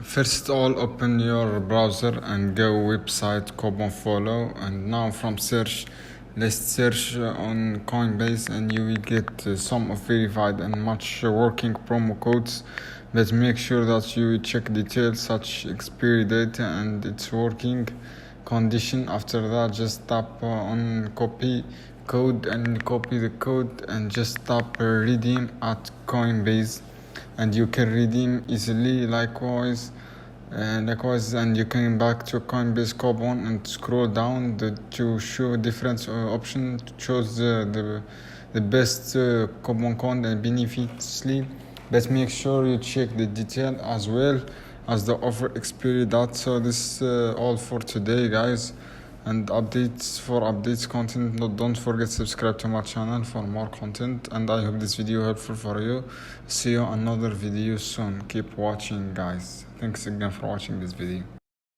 First of all, open your browser and go website coupon follow, and now from search, let's search on Coinbase, and you will get some of verified and much working promo codes. But make sure that you check details such expiry date and its working condition. After that, just tap on copy code and copy the code and just tap redeem at Coinbase, and you can redeem easily. Likewise, and you can back to Coinbase coupon and scroll down to show different option to choose the best coupon code and benefits. But make sure you check the detail as well as the offer expiry date. So this all for today, guys. And updates content, don't forget to subscribe to my channel for more content, and I hope this video helpful for you. See you another video soon. Keep watching, guys. Thanks again for watching this video.